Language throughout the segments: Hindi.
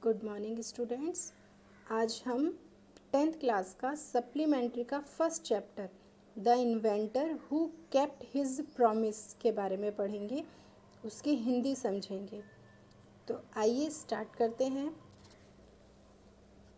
Good morning students. आज हम 10th क्लास का सप्लीमेंट्री का first chapter the inventor who kept his promise के बारे में पढ़ेंगे, उसकी हिंदी समझेंगे। तो आइए स्टार्ट करते हैं।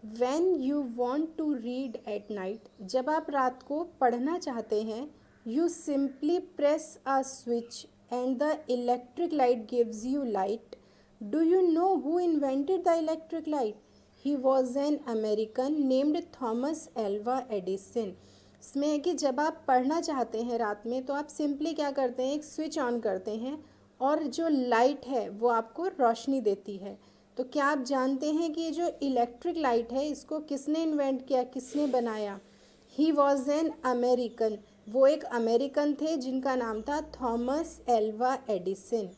When you want to read at night, जब आप रात को पढ़ना चाहते हैं, you simply press a switch and the electric light gives you light. Do you know who invented the electric light? He was an American named Thomas Alva Edison. इसमें है कि जब आप पढ़ना चाहते हैं रात में तो आप सिंपली क्या करते हैं, एक स्विच ऑन करते हैं और जो लाइट है वो आपको रोशनी देती है। तो क्या आप जानते हैं कि ये जो इलेक्ट्रिक लाइट है इसको किसने इन्वेंट किया, किसने बनाया? ही वॉज एन अमेरिकन, वो एक अमेरिकन थे जिनका नाम था थॉमस एल्वा एडिसन।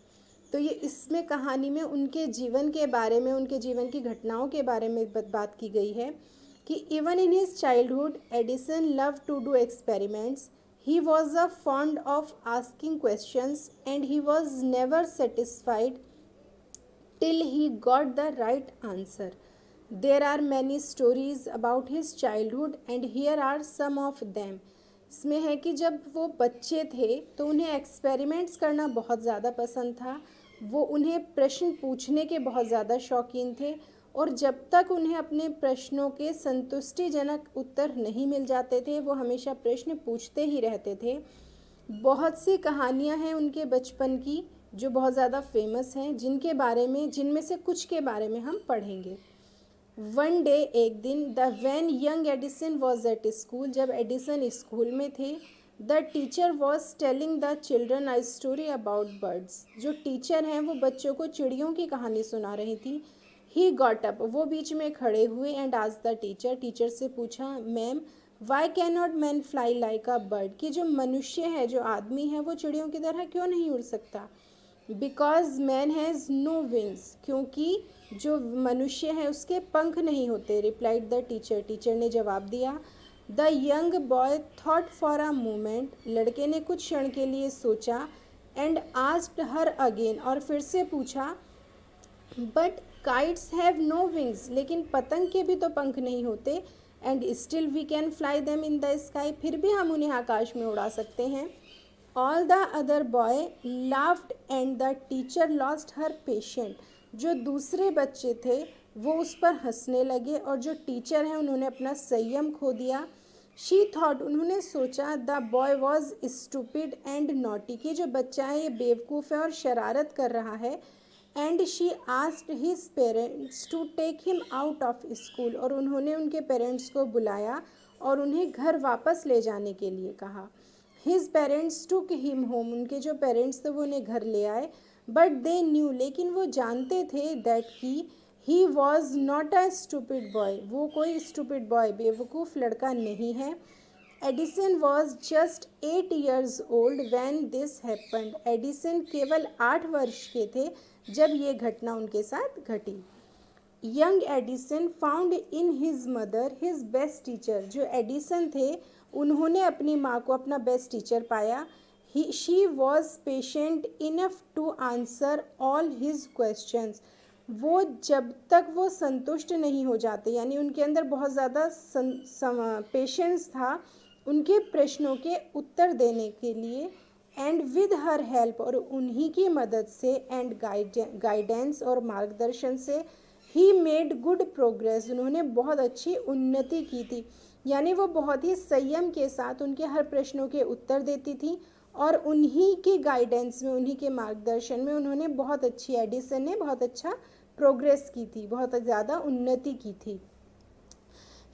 तो ये इसमें कहानी में उनके जीवन के बारे में, उनके जीवन की घटनाओं के बारे में बात की गई है कि even in his childhood Edison love to do experiments. He was a fond of asking questions and he was never satisfied till he got the right answer. There are many stories about his childhood and here are some of them. इसमें है कि जब वो बच्चे थे तो उन्हें एक्सपेरिमेंट्स करना बहुत ज़्यादा पसंद था, वो उन्हें प्रश्न पूछने के बहुत ज़्यादा शौकीन थे और जब तक उन्हें अपने प्रश्नों के संतुष्टिजनक उत्तर नहीं मिल जाते थे वो हमेशा प्रश्न पूछते ही रहते थे। बहुत सी कहानियां हैं उनके बचपन की जो बहुत ज़्यादा फेमस हैं, जिनमें से कुछ के बारे में हम पढ़ेंगे। वन डे, एक दिन, the when young Edison was at school, जब एडिसन स्कूल में थे, the teacher was telling the children a story about birds, जो टीचर हैं वो बच्चों को चिड़ियों की कहानी सुना रही थी। ही गॉट अप, वो बीच में खड़े हुए and asked the teacher, teacher से पूछा, ma'am Y can not man fly like a bird, कि जो मनुष्य है, जो आदमी है, वो चिड़ियों की तरह क्यों नहीं उड़ सकता? Because man has no wings, क्योंकि जो मनुष्य है उसके पंख नहीं होते। रिप्लाइड द टीचर, टीचर ने जवाब दिया। The young boy thought for a moment, लड़के ने कुछ क्षण के लिए सोचा एंड आस्क्ड हर अगेन, और फिर से पूछा, but kites have no wings, लेकिन पतंग के भी तो पंख नहीं होते, and still we can fly them in the sky, फिर भी हम उन्हें आकाश में उड़ा सकते हैं। All the other boy laughed and the teacher lost her patient, जो दूसरे बच्चे थे वो उस पर हंसने लगे और जो टीचर हैं उन्होंने अपना संयम खो दिया। शी थॉट, उन्होंने सोचा, the boy was stupid and naughty, कि जो बच्चा है ये बेवकूफ़ है और शरारत कर रहा है। And she asked his parents to take him out of school, और उन्होंने उनके पेरेंट्स को बुलाया और उन्हें घर वापस ले जाने के लिए कहा। His parents took him home, उनके जो पेरेंट्स थे वो उन्हें घर ले आए। बट दे न्यू, लेकिन वो जानते थे दैट कि he was not a stupid boy, वो कोई स्टूपिड बॉय, बेवकूफ़ लड़का नहीं है। Edison was just 8 years old when this happened, Edison केवल 8 वर्ष के थे जब ये घटना उनके साथ घटी। Young Edison found in his mother his best teacher, जो एडिसन थे उन्होंने अपनी माँ को अपना बेस्ट टीचर पाया। She was patient enough to answer all his questions, वो जब तक वो संतुष्ट नहीं हो जाते, यानी उनके अंदर बहुत ज़्यादा पेशेंस था उनके प्रश्नों के उत्तर देने के लिए। एंड विद हर हेल्प, और उन्हीं की मदद से, एंड गाइडेंस और मार्गदर्शन से, ही मेड गुड प्रोग्रेस, उन्होंने बहुत अच्छी उन्नति की थी। यानी वो बहुत ही संयम के साथ उनके हर प्रश्नों के उत्तर देती थी और उन्हीं की गाइडेंस में, उन्हीं के मार्गदर्शन में उन्होंने बहुत अच्छी, एडिसन ने बहुत अच्छा प्रोग्रेस की थी, बहुत ज़्यादा उन्नति की थी।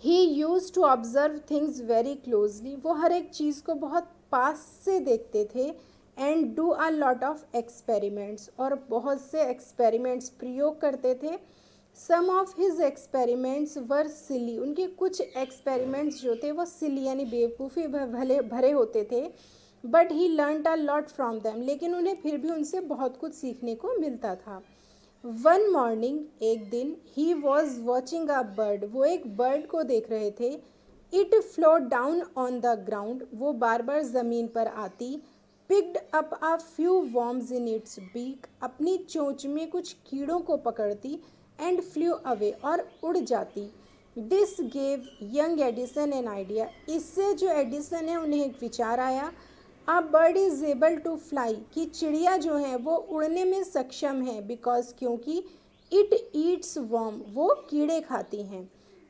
He use to observe things very closely, वो हर एक चीज़ को बहुत पास से देखते थे। And do a lot of experiments, और बहुत से एक्सपेरिमेंट्स प्रयोग करते थे। सम ऑफ हिज एक्सपेरिमेंट्स वर सिली, उनके कुछ एक्सपेरिमेंट्स जो थे वो सिली यानी बेवकूफ़ी भरे होते थे। But he learned a lot from them, लेकिन उन्हें फिर भी उनसे बहुत कुछ सीखने को मिलता था। वन मॉर्निंग, एक दिन, he was watching a bird, वो एक बर्ड को देख रहे थे। It flew down on the ground, वो बार बार ज़मीन पर आती। Picked up a few worms in its beak, अपनी चोंच में कुछ कीड़ों को पकड़ती। एंड फ्लू अवे और उड़ जाती। This gave young Edison an idea, इससे जो एडिसन है उन्हें एक विचार आया। A bird is able to fly, कि चिड़िया जो है वो उड़ने में सक्षम है, बिकॉज क्योंकि इट ईट्स वर्म, वो कीड़े खाती हैं।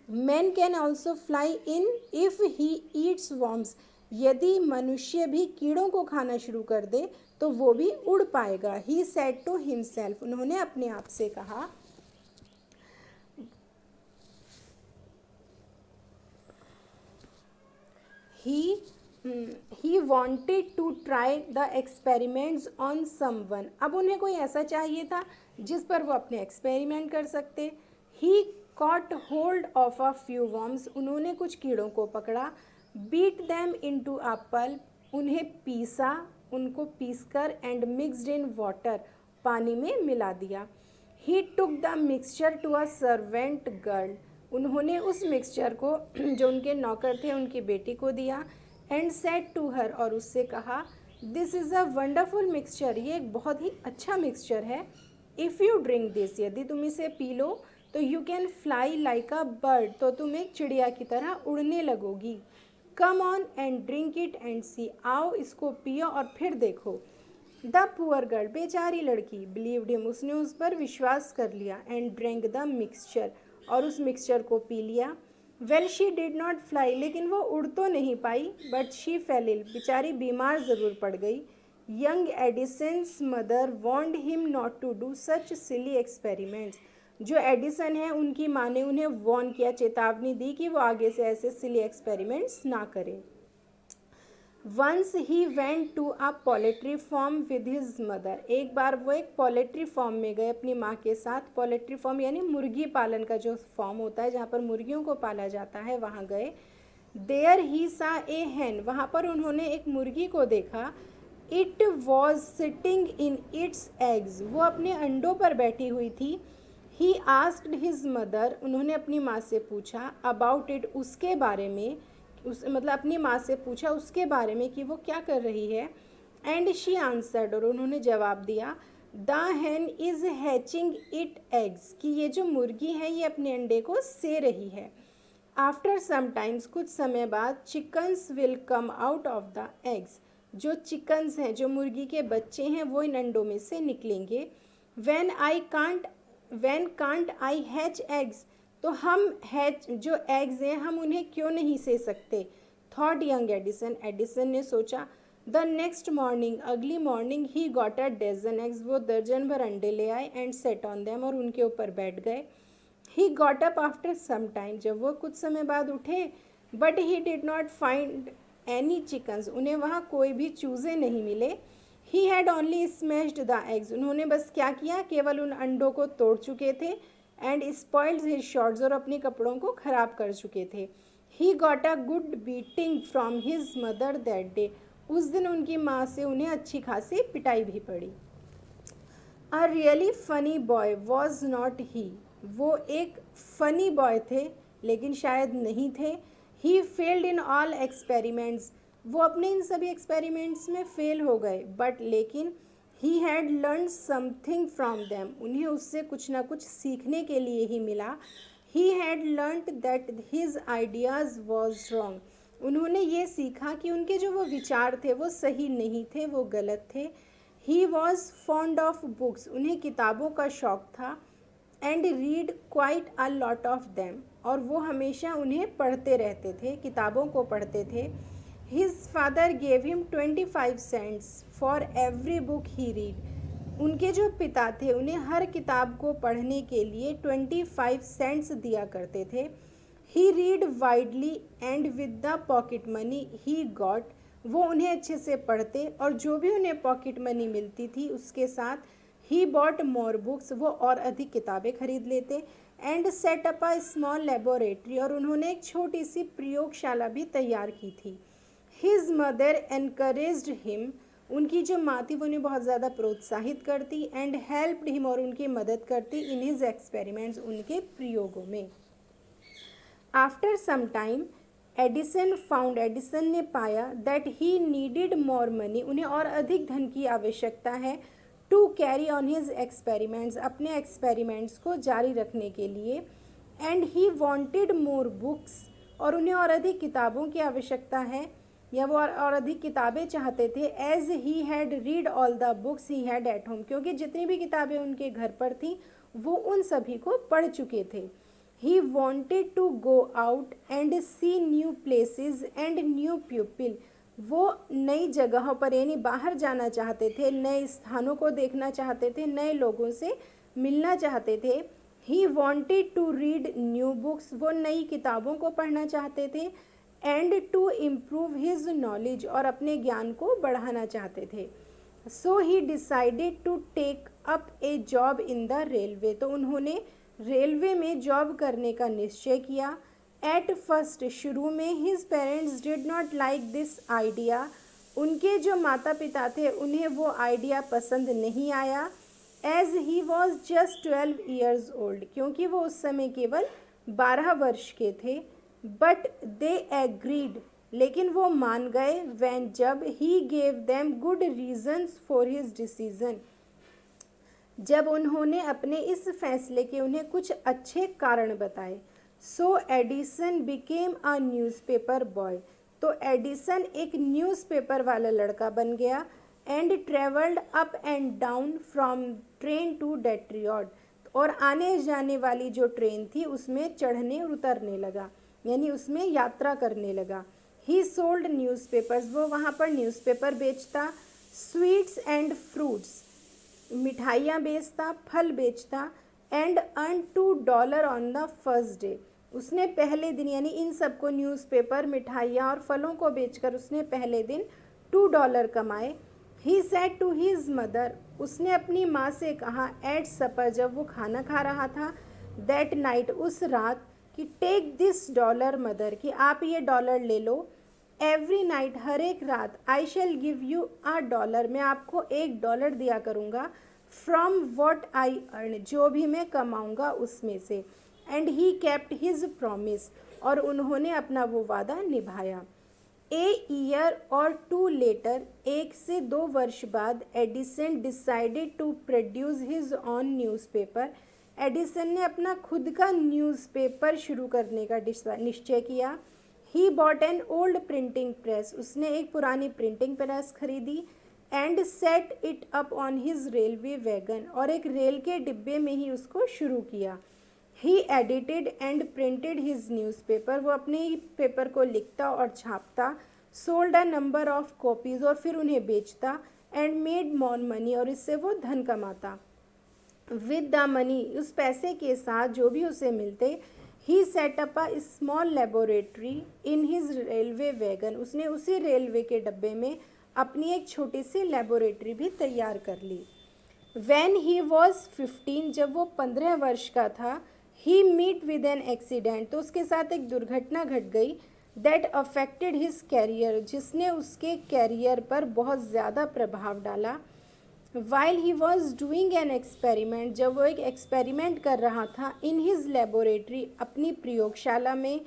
Man can also fly in if he eats worms, यदि मनुष्य भी कीड़ों को खाना शुरू कर दे तो वो भी उड़ पाएगा। ही सेड टू हिमसेल्फ, उन्होंने अपने आप से कहा। He wanted to try the experiments on someone, अब उन्हें कोई ऐसा चाहिए था जिस पर वो अपने एक्सपेरिमेंट कर सकते। He caught hold of a few worms, उन्होंने कुछ कीड़ों को पकड़ा। Beat them into a pulp, उन्हें पीसा, उनको पीसकर, एंड मिक्सड इन वाटर, पानी में मिला दिया। He took the mixture to a servant girl, उन्होंने उस मिक्सचर को जो उनके नौकर थे उनकी बेटी को दिया। एंड सेड टू हर, और उससे कहा, this is a wonderful mixture, ये एक बहुत ही अच्छा मिक्सचर है। इफ़ यू ड्रिंक दिस, यदि तुम इसे पी लो तो you can fly like a bird, तो तुम एक चिड़िया की तरह उड़ने लगोगी। Come on and drink it and see, आओ इसको पियो और फिर देखो। द पुअर गर्ल, बेचारी लड़की, बिलीव्ड हिम, उसने उस पर विश्वास कर लिया। एंड ड्रिंक द मिक्सचर, और उस मिक्सचर को पी लिया। Well she did not fly, लेकिन वो उड़ तो नहीं पाई, बट शी फेल इल, बेचारी बीमार ज़रूर पड़ गई। Young Edison's mother warned him not to do such silly experiments, जो एडिसन है उनकी माँ ने उन्हें वॉर्न किया, चेतावनी दी कि वो आगे से ऐसे सिली एक्सपेरिमेंट्स ना करें। Once he went to a poultry farm with his mother, एक बार वो एक पोल्ट्री फार्म में गए अपनी माँ के साथ। पोल्ट्री फार्म यानी मुर्गी पालन का जो फार्म होता है जहाँ पर मुर्गियों को पाला जाता है, वहाँ गए। देयर ही सा ए हैन, वहाँ पर उन्होंने एक मुर्गी को देखा। It was sitting in its eggs, वो अपने अंडों पर बैठी हुई थी। ही आस्क्ड हिज मदर, उन्होंने अपनी माँ से पूछा, अबाउट इट, उसके बारे में, उस मतलब अपनी माँ से पूछा उसके बारे में कि वो क्या कर रही है। एंड शी आंसर्ड, और उन्होंने जवाब दिया, the Hahn is hatching it eggs, कि ये जो मुर्गी है ये अपने अंडे को से रही है। आफ्टर सम टाइम्स, कुछ समय बाद, chickens will come out of the eggs, जो चिकन्स हैं, जो मुर्गी के बच्चे हैं, वो इन अंडों में से निकलेंगे। When can't I hatch eggs, तो हम हैच जो एग्स हैं हम उन्हें क्यों नहीं से सकते। थॉट यंग एडिसन, एडिसन ने सोचा। द नेक्स्ट मॉर्निंग, अगली morning, he got a dozen eggs, वो दर्जन भर अंडे ले आए। एंड सेट ऑन देम, और उनके ऊपर बैठ गए। He got up after some time, जब वो कुछ समय बाद उठे, but he did not find any chickens, उन्हें वहाँ कोई भी चूज़े नहीं मिले। He had only smashed the eggs, उन्होंने बस क्या किया, केवल उन अंडों को तोड़ चुके थे। एंड स्पॉइल्ड हिज शॉर्ट्स, और अपने कपड़ों को ख़राब कर चुके थे। ही got a good beating from his mother that day, उस दिन उनकी माँ से उन्हें अच्छी खासी पिटाई भी पड़ी। A really funny boy was not ही, वो एक फ़नी बॉय थे लेकिन शायद नहीं थे। He failed in all experiments, वो अपने इन सभी एक्सपेरिमेंट्स में फेल हो गए। बट लेकिन he had learn something from them, उन्हें उससे कुछ ना कुछ सीखने के लिए ही मिला। He had learned that his ideas was wrong, उन्होंने ये सीखा कि उनके जो वो विचार थे वो सही नहीं थे, वो गलत थे। He was fond of books, उन्हें किताबों का शौक़ था। And read quite a lot of them, और वो हमेशा उन्हें पढ़ते रहते थे, किताबों को पढ़ते थे। His father gave him 25 cents for every book he read, उनके जो पिता थे उन्हें हर किताब को पढ़ने के लिए 25 सेंट्स दिया करते थे। He read widely and with the pocket money he got, वो उन्हें अच्छे से पढ़ते और जो भी उन्हें पॉकेट मनी मिलती थी उसके साथ ही बॉट मोर बुक्स, वो और अधिक किताबें खरीद लेते। And set up a small laboratory, और उन्होंने एक छोटी सी प्रयोगशाला भी तैयार की थी। हिज मदर एनकरेज्ड हिम, उनकी जो माँ थी वो उन्हें बहुत ज़्यादा प्रोत्साहित करती। एंड हेल्प्ड हिम, और उनकी मदद करती इन हिज एक्सपेरिमेंट्स, उनके प्रयोगों में। आफ्टर सम टाइम, एडिसन ने पाया that he needed more money, उन्हें और अधिक धन की आवश्यकता है। To carry on his experiments, अपने एक्सपेरिमेंट्स को जारी रखने के लिए। And he wanted more books, और उन्हें और अधिक किताबों की आवश्यकता है, या वो और अधिक किताबें चाहते थे। As he had read all the books he had at home, क्योंकि जितनी भी किताबें उनके घर पर थी वो उन सभी को पढ़ चुके थे। He wanted to go out and see new places and new people, वो नई जगहों पर यानी बाहर जाना चाहते थे, नए स्थानों को देखना चाहते थे, नए लोगों से मिलना चाहते थे। He wanted to read new books, वो नई किताबों को पढ़ना चाहते थे। And to improve his knowledge, और अपने ज्ञान को बढ़ाना चाहते थे। So he decided to take up a job in the railway, तो उन्होंने रेलवे में जॉब करने का निश्चय किया। एट फर्स्ट, शुरू में his parents did not like this idea, उनके जो माता पिता थे उन्हें वो आइडिया पसंद नहीं आया। As he was just 12 years old, क्योंकि वो उस समय केवल 12 वर्ष के थे। बट दे एग्रीड, लेकिन वो मान गए। व्हेन, जब he gave them good reasons for his decision, जब उन्होंने अपने इस फैसले के उन्हें कुछ अच्छे कारण बताए। So Edison became a newspaper boy, तो एडिसन एक न्यूज़पेपर वाला लड़का बन गया। And travelled up and down from train to Detroit, और आने जाने वाली जो ट्रेन थी उसमें चढ़ने और उतरने लगा, यानी उसमें यात्रा करने लगा। ही सोल्ड न्यूज़पेपर्स, वो वहाँ पर न्यूज़पेपर बेचता। स्वीट्स एंड फ्रूट्स, मिठाइयाँ बेचता, फल बेचता। And earn $2 on the first day, उसने पहले दिन यानी इन सबको न्यूज़पेपर, मिठाइयाँ और फलों को बेचकर उसने पहले दिन $2 कमाए। He said to his mother, उसने अपनी माँ से कहा एट सपर, जब वो खाना खा रहा था, दैट नाइट, उस रात, कि टेक दिस $, मदर, कि आप ये $, ले लो। एवरी नाइट, हर एक रात। आई शैल गिव यू $1, मैं आपको $1 दिया करूँगा। फ्रॉम वॉट आई अर्न, जो भी मैं कमाऊँगा उसमें से। And he kept his promise, और उन्होंने अपना वो वादा निभाया। ए ईयर और 2 लेटर, 1 से 2 वर्ष बाद, Edison decided to produce his own newspaper, Edison ने अपना खुद का न्यूज़पेपर शुरू करने का निश्चय किया। He bought an old printing press, उसने एक पुरानी प्रिंटिंग प्रेस खरीदी। And set it up on his railway wagon, और एक रेल के डिब्बे में ही उसको शुरू किया। He edited and printed his newspaper, वो अपने ही पेपर को लिखता और छापता। Sold a number of copies, और फिर उन्हें बेचता। एंड मेड मोर मनी, और इससे वो धन कमाता। विद द मनी, उस पैसे के साथ जो भी उसे मिलते, he set up a small laboratory in his railway wagon, उसने उसी रेलवे के डब्बे में अपनी एक छोटी सी लेबोरेटरी भी तैयार कर ली। When he was 15, जब वो 15 वर्ष का था, ही मीट विद एन एक्सीडेंट, तो उसके साथ एक दुर्घटना घट गई। दैट अफेक्टेड हिज कैरियर, जिसने उसके कैरियर पर बहुत ज़्यादा प्रभाव डाला। While he was doing an experiment, जब वो एक एक्सपेरिमेंट कर रहा था, इन हिज लेबोरेटरी, अपनी प्रयोगशाला में,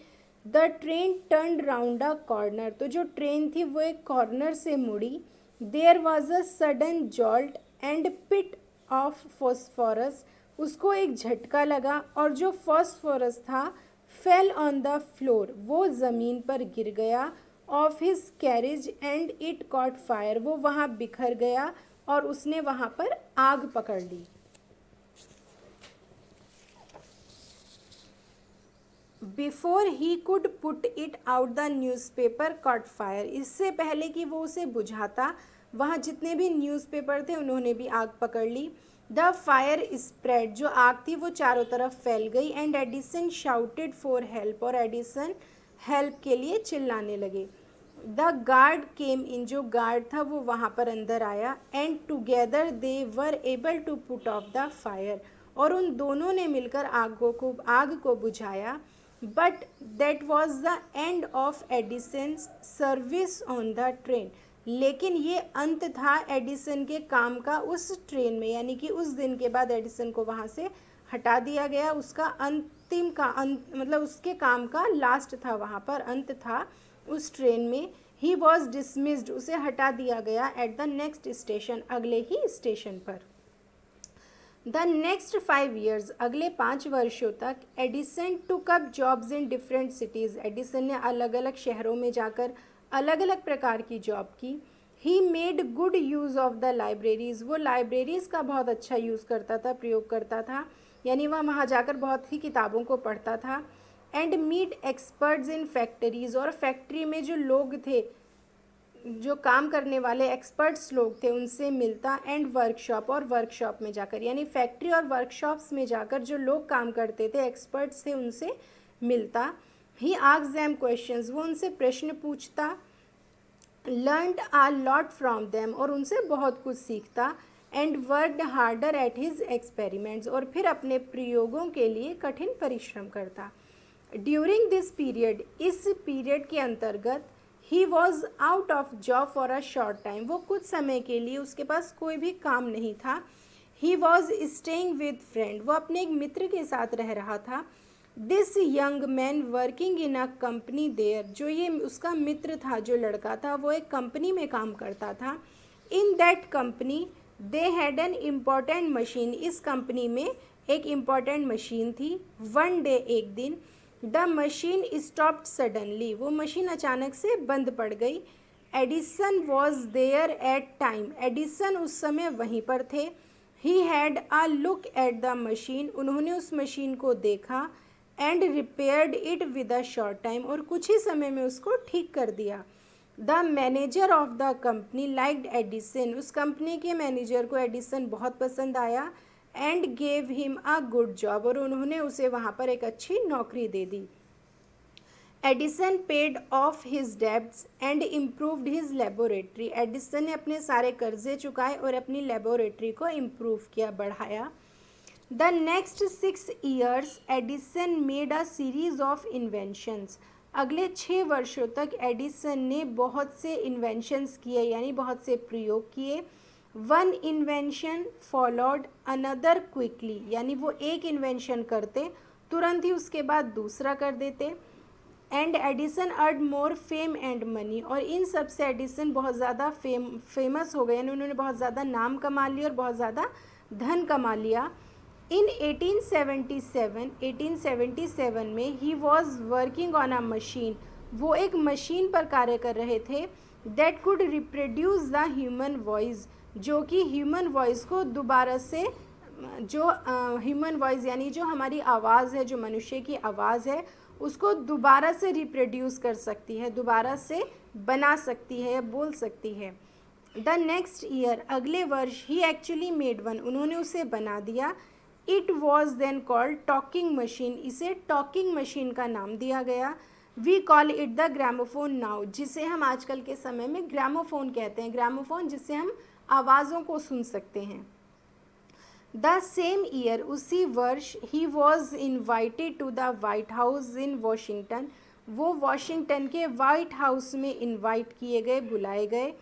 the train turn round a corner, तो जो ट्रेन थी वो एक कॉर्नर से मुड़ी। There was a sudden jolt and bit of phosphorus, उसको एक झटका लगा, और जो फॉस्फोरस था फेल ऑन द फ्लोर, वो ज़मीन पर गिर गया। Of his carriage and it caught fire, वो वहाँ बिखर गया और उसने वहाँ पर आग पकड़ ली। Before he could put it out, the newspaper caught fire, इससे पहले कि वो उसे बुझाता, वहाँ जितने भी न्यूज़पेपर थे उन्होंने भी आग पकड़ ली। द फायर स्प्रेड, जो आग थी वो चारों तरफ फैल गई। And Edison shouted for help, और एडिसन हेल्प के लिए चिल्लाने लगे। द गार्ड केम इन, जो गार्ड था वो वहाँ पर अंदर आया। And together they were able to put off the fire, और उन दोनों ने मिलकर आग को बुझाया। But that was the end of Edison's service on the train, लेकिन ये अंत था एडिसन के काम का उस ट्रेन में, यानी कि उस दिन के बाद एडिसन को वहाँ से हटा दिया गया। उसका अंतिम का अंत, मतलब उसके काम का लास्ट था, वहाँ पर अंत था उस ट्रेन में। ही वॉज डिसमिस्ड, उसे हटा दिया गया एट द नेक्स्ट स्टेशन, अगले ही स्टेशन पर। द नेक्स्ट 5 years, अगले 5 वर्षों तक Edison took up jobs in different cities, Edison ने अलग अलग शहरों में जाकर अलग अलग प्रकार की जॉब की. He made good use of the libraries, वो लाइब्रेरीज़ का बहुत अच्छा यूज़ करता था, प्रयोग करता था, यानी वह वहाँ जाकर बहुत ही किताबों को पढ़ता था. And meet experts in factories, और फैक्ट्री में जो लोग थे, जो काम करने वाले एक्सपर्ट्स लोग थे, उनसे मिलता. एंड वर्कशॉप, और वर्कशॉप में जाकर, यानी फैक्ट्री और वर्कशॉप्स में जाकर जो लोग काम करते थे, एक्सपर्ट्स थे, उनसे मिलता. ही आस्क्स देम क्वेश्चंस, वो उनसे प्रश्न पूछता. Learned a lot from them, और उनसे बहुत कुछ सीखता. And worked harder at his experiments, और फिर अपने प्रयोगों के लिए कठिन परिश्रम करता. ड्यूरिंग दिस पीरियड, इस पीरियड के अंतर्गत, he was out of job for a short time, वो कुछ समय के लिए उसके पास कोई भी काम नहीं था. He was staying with friend, वो अपने एक मित्र के साथ रह रहा था. This young man working in a company there, जो ये उसका मित्र था, जो लड़का था, वो एक कंपनी में काम करता था. In that company they had an important machine, इस कंपनी में एक इम्पॉर्टेंट मशीन थी. वन डे, एक दिन, द मशीन स्टॉप्ड सडनली, वो मशीन अचानक से बंद पड़ गई. Edison was there at time, Edison उस समय वहीं पर थे. He had a look at the machine, उन्होंने उस मशीन को देखा. And repaired it with a short time, और कुछ ही समय में उसको ठीक कर दिया. The manager of the company liked Edison, उस कंपनी के मैनेजर को एडिसन बहुत पसंद आया. And gave him a good job, और उन्होंने उसे वहाँ पर एक अच्छी नौकरी दे दी. Edison paid off his debts and improved his laboratory, Edison ने अपने सारे कर्जे चुकाए और अपनी लेबोरेटरी को इम्प्रूव किया, बढ़ाया. The next 6 years Edison made a series of inventions, अगले 6 वर्षों तक एडिसन ने बहुत से इन्वेंशंस किए, यानी बहुत से प्रयोग किए. One invention followed another quickly, यानी वो एक इन्वेंशन करते, तुरंत ही उसके बाद दूसरा कर देते. And Edison earned more fame and money, और इन सब से एडिसन बहुत ज़्यादा फेमस हो गए, यानी उन्होंने बहुत ज़्यादा नाम कमा लिया और बहुत ज़्यादा धन कमा लिया. इन 1877 में he was working on a machine, वो एक मशीन पर कार्य कर रहे थे. That could reproduce the human voice, जो कि ह्यूमन वॉइस को दोबारा से, जो ह्यूमन वॉइस यानी जो हमारी आवाज़ है, जो मनुष्य की आवाज़ है, उसको दोबारा से रिप्रोड्यूस कर सकती है, दोबारा से बना सकती है या बोल सकती है. द नेक्स्ट ईयर, अगले वर्ष, ही एक्चुअली मेड वन, उन्होंने उसे बना दिया. It was then called talking machine, इसे टॉकिंग मशीन का नाम दिया गया. We call it the gramophone now, जिसे हम आजकल के समय में ग्रामोफोन कहते हैं, ग्रामोफोन जिससे हम आवाज़ों को सुन सकते हैं. द सेम ईयर, उसी वर्ष, he was invited to the White House in Washington, वो वॉशिंगटन के वाइट हाउस में इन्वाइट किए गए, बुलाए गए.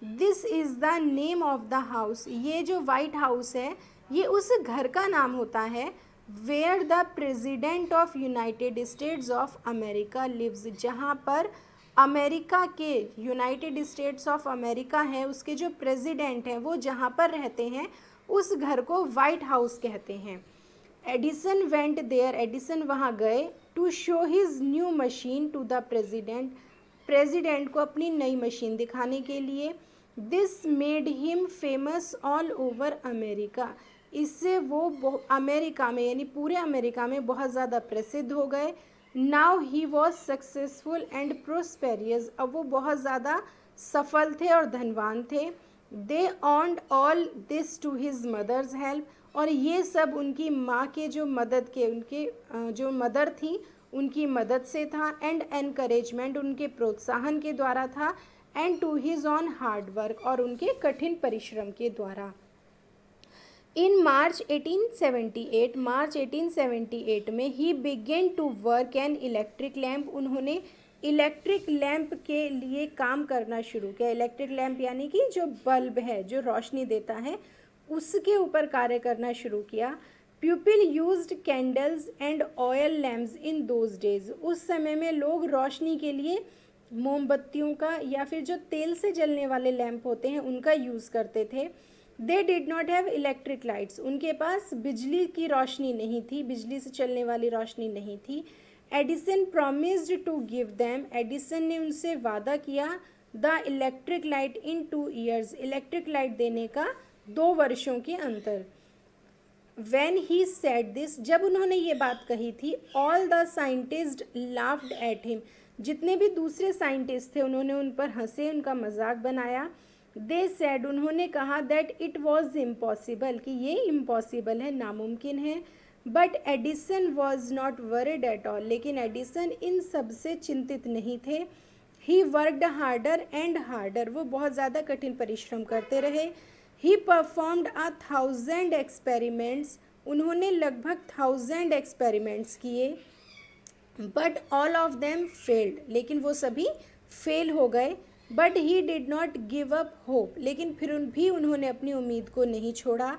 This is the name of the house, ये जो वाइट हाउस है, ये उस घर का नाम होता है where the president of United States of America lives, जहाँ पर अमेरिका के, यूनाइटेड स्टेट्स ऑफ अमेरिका है, उसके जो प्रेसिडेंट हैं वो जहाँ पर रहते हैं, उस घर को वाइट हाउस कहते हैं. एडिसन वेंट देयर, एडिसन वहाँ गए. To show his new machine to the president, president को अपनी नई मशीन दिखाने के लिए. This made him famous all over America, इससे वो अमेरिका में, यानी पूरे अमेरिका में बहुत ज़्यादा प्रसिद्ध हो गए. Now he was successful and prosperous, अब वो बहुत ज़्यादा सफल थे और धनवान थे. They owned all this to his mother's help, और ये सब उनकी माँ के जो मदद के, उनके जो मदर थी उनकी मदद से था. एंड एनकरेजमेंट, उनके प्रोत्साहन के द्वारा था. And to his own hard work, और उनके कठिन परिश्रम के द्वारा. इन मार्च 1878 में he began to work an electric lamp, उन्होंने इलेक्ट्रिक लैम्प के लिए काम करना शुरू किया. इलेक्ट्रिक लैम्प यानी कि जो बल्ब है, जो रोशनी देता है, उसके ऊपर कार्य करना शुरू किया. People used candles and oil lamps in those days, उस समय में लोग रोशनी के लिए मोमबत्तियों का या फिर जो तेल से जलने वाले लैम्प होते हैं उनका यूज़ करते थे. They did not have electric lights, उनके पास बिजली की रोशनी नहीं थी, बिजली से चलने वाली रोशनी नहीं थी. Edison promised to give them, Edison ने उनसे वादा किया the electric light in 2 years, electric light देने का 2 वर्षों के अंतर. When he said this, जब उन्होंने ये बात कही थी, all the scientists laughed at him, जितने भी दूसरे साइंटिस्ट थे उन्होंने उन पर हंसे, उनका मजाक बनाया. They said, उन्होंने कहा that it was impossible, कि ये impossible है, नामुमकिन है. But Edison was not worried at all, लेकिन एडिसन इन सब से चिंतित नहीं थे. He worked harder and harder, वो बहुत ज़्यादा कठिन परिश्रम करते रहे. He performed 1000 experiments, उन्होंने लगभग 1000 एक्सपेरिमेंट्स किए. But all of them failed, लेकिन वो सभी फेल हो गए. But he did not give up hope, लेकिन फिर भी उन्होंने अपनी उम्मीद को नहीं छोड़ा.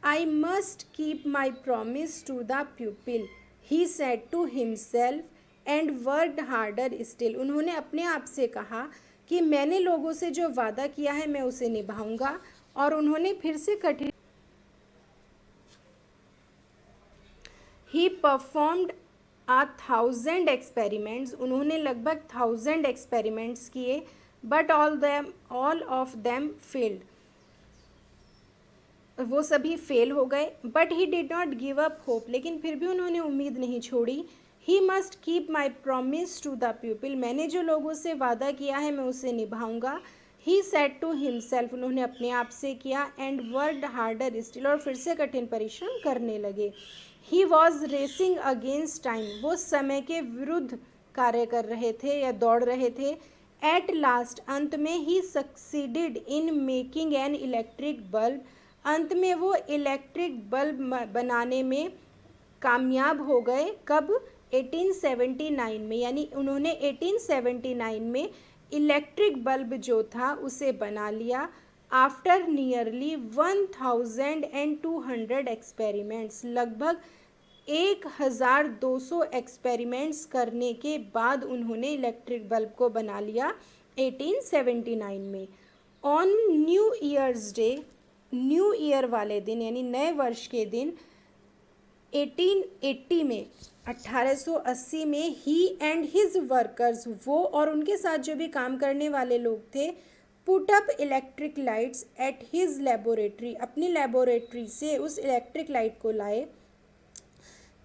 I must keep my promise to the pupil, he said to himself, and worked harder still. उन्होंने अपने आप से कहा कि मैंने लोगों से जो वादा किया है मैं उसे निभाऊंगा, और उन्होंने फिर से कठिन. He performed 1000 experiments, उन्होंने लगभग 1000 एक्सपेरिमेंट्स किए. But all of them failed, वो सभी फेल हो गए. But he did not give up hope, लेकिन फिर भी उन्होंने उम्मीद नहीं छोड़ी. He must keep my promise to the pupil, मैंने जो लोगों से वादा किया है मैं उसे निभाऊंगा. He said to himself, उन्होंने अपने आप से किया. And worked harder still, और फिर से कठिन परिश्रम करने लगे. He was racing against time, वो समय के विरुद्ध कार्य कर रहे थे या दौड़ रहे थे. At last, अंत में he succeeded in making an electric bulb, अंत में वो इलेक्ट्रिक बल्ब बनाने में कामयाब हो गए. कब? 1879 में, यानी उन्होंने 1879 में इलेक्ट्रिक बल्ब जो था उसे बना लिया. आफ्टर नियरली 1200 एक्सपेरिमेंट्स, लगभग 1200 एक्सपेरिमेंट्स करने के बाद उन्होंने इलेक्ट्रिक बल्ब को बना लिया 1879 में. On new years day, new year वाले दिन यानी नए वर्ष के दिन 1880 में, 1880 में ही एंड हिज वर्कर्स, वो और उनके साथ जो भी काम करने वाले लोग थे, put up electric lights at his laboratory, अपनी लेबोरेटरी से उस इलेक्ट्रिक लाइट को लाए.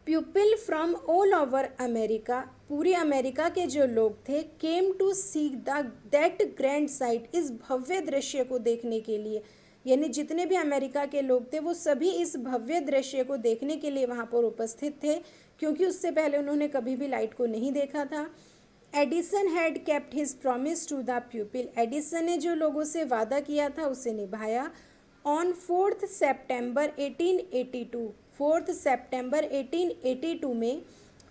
People from all over America, पूरी अमेरिका के जो लोग थे, came to see that grand sight, इस भव्य दृश्य को देखने के लिए, यानी जितने भी अमेरिका के लोग थे वो सभी इस भव्य दृश्य को देखने के लिए वहाँ पर उपस्थित थे, क्योंकि उससे पहले उन्होंने कभी भी लाइट को नहीं देखा था. Edison had kept his promise to the people, Edison ने जो लोगों से वादा किया था उसे निभाया. ऑन 4 सितंबर 1882, 4 सितंबर 1882 में,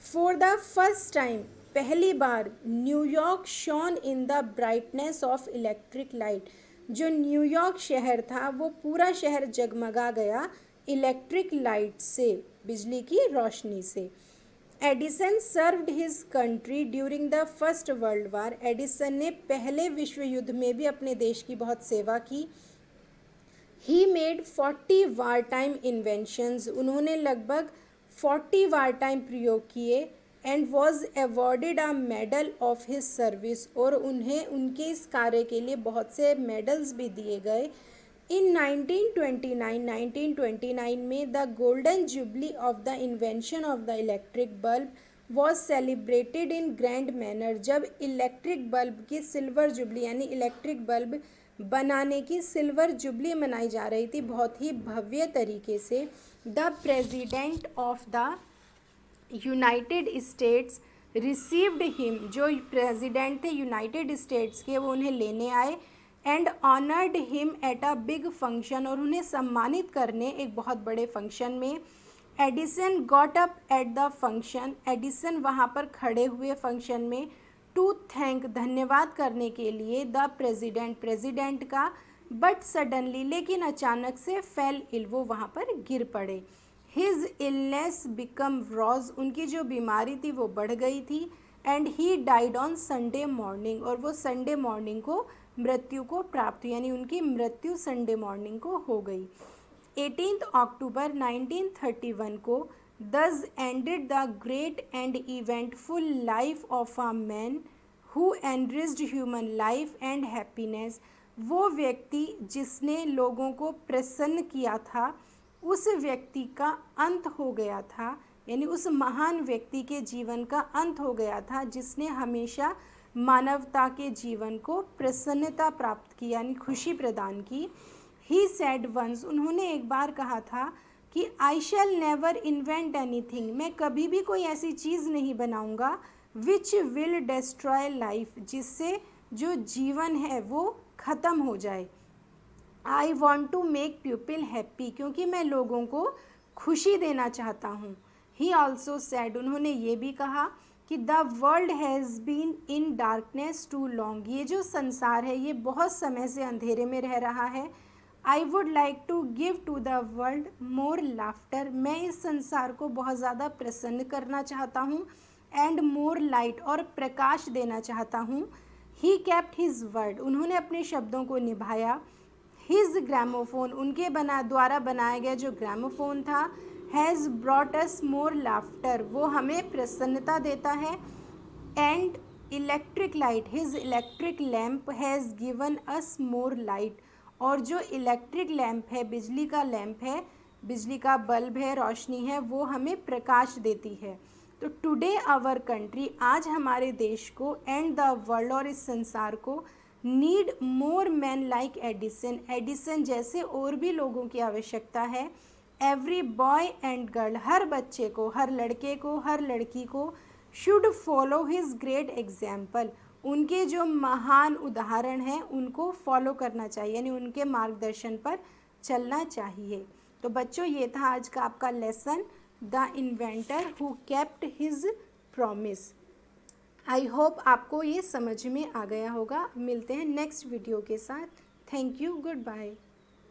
फॉर द फर्स्ट टाइम, पहली बार, New York shone in the brightness of electric light, जो न्यूयॉर्क शहर था वो पूरा शहर जगमगा गया इलेक्ट्रिक लाइट से, बिजली की रोशनी से. Edison served his country during the first world war, Edison ने पहले विश्व युद्ध में भी अपने देश की बहुत सेवा की. He made 40 war time inventions, उन्होंने लगभग 40 वार टाइम प्रयोग किए. And was awarded a medal of his service, और उन्हें उनके इस कार्य के लिए बहुत से मेडल्स भी दिए गए. इन 1929 में the golden jubilee of the invention of the electric bulb was celebrated in grand manner, जब इलेक्ट्रिक बल्ब की सिल्वर जुबली यानी इलेक्ट्रिक बल्ब बनाने की सिल्वर जुबली मनाई जा रही थी बहुत ही भव्य तरीके से. The president of the United states received him, जो प्रेसिडेंट थे यूनाइटेड स्टेट्स के वो उन्हें लेने आए. And honoured him at a big function, और उन्हें सम्मानित करने एक बहुत बड़े फंक्शन में. Edison got up at the function, Edison वहाँ पर खड़े हुए फंक्शन में. टू थैंक, धन्यवाद करने के लिए, द प्रेसिडेंट, प्रेसिडेंट का. बट सडनली, लेकिन अचानक से, फेल इल, वो वहाँ पर गिर पड़े. हिज इलनेस बिकम रॉज, उनकी जो बीमारी थी वो बढ़ गई थी. And he died on Sunday morning, और वो संडे मॉर्निंग को मृत्यु को प्राप्त हुई, यानी उनकी मृत्यु संडे मॉर्निंग को हो गई। 18 अक्टूबर 1931 को thus ended the great and eventful life of a man who enriched human life and happiness। वो व्यक्ति जिसने लोगों को प्रसन्न किया था, उस व्यक्ति का अंत हो गया था, यानी उस महान व्यक्ति के जीवन का अंत हो गया था जिसने हमेशा मानवता के जीवन को प्रसन्नता प्राप्त की, यानी खुशी प्रदान की। ही सेड वंस, उन्होंने एक बार कहा था कि आई शैल नेवर इन्वेंट एनीथिंग, मैं कभी भी कोई ऐसी चीज़ नहीं बनाऊंगा विच विल डिस्ट्रॉय लाइफ, जिससे जो जीवन है वो ख़त्म हो जाए। I want to make people happy, क्योंकि मैं लोगों को खुशी देना चाहता हूँ। ही ऑल्सो सेड, उन्होंने ये भी कहा कि the world has been in darkness too long, ये जो संसार है ये बहुत समय से अंधेरे में रह रहा है। I would like to give to the world more laughter, मैं इस संसार को बहुत ज़्यादा प्रसन्न करना चाहता हूँ। एंड मोर लाइट, और प्रकाश देना चाहता हूँ। ही केप्ट हिज वर्ड, उन्होंने अपने शब्दों को निभाया। हिज ग्रामोफोन, उनके द्वारा बनाया गया जो ग्रामोफोन था, has brought us more laughter, वो हमें प्रसन्नता देता है। And electric light, his electric lamp has given us more light, और जो इलेक्ट्रिक लैम्प है, बिजली का लैम्प है, बिजली का बल्ब है, रोशनी है, वो हमें प्रकाश देती है। तो टुडे आवर कंट्री, आज हमारे देश को, एंड द वर्ल्ड, और इस संसार को, need more man like Edison, Edison जैसे और भी लोगों की आवश्यकता है। एवरी बॉय एंड गर्ल, हर बच्चे को, हर लड़के को, हर लड़की को, should follow his great example, उनके जो महान उदाहरण हैं उनको फॉलो करना चाहिए, यानी उनके मार्गदर्शन पर चलना चाहिए। तो बच्चों, ये था आज का आपका lesson, the inventor who kept his promise. I hope आपको ये समझ में आ गया होगा। मिलते हैं नेक्स्ट वीडियो के साथ। Thank you, good bye.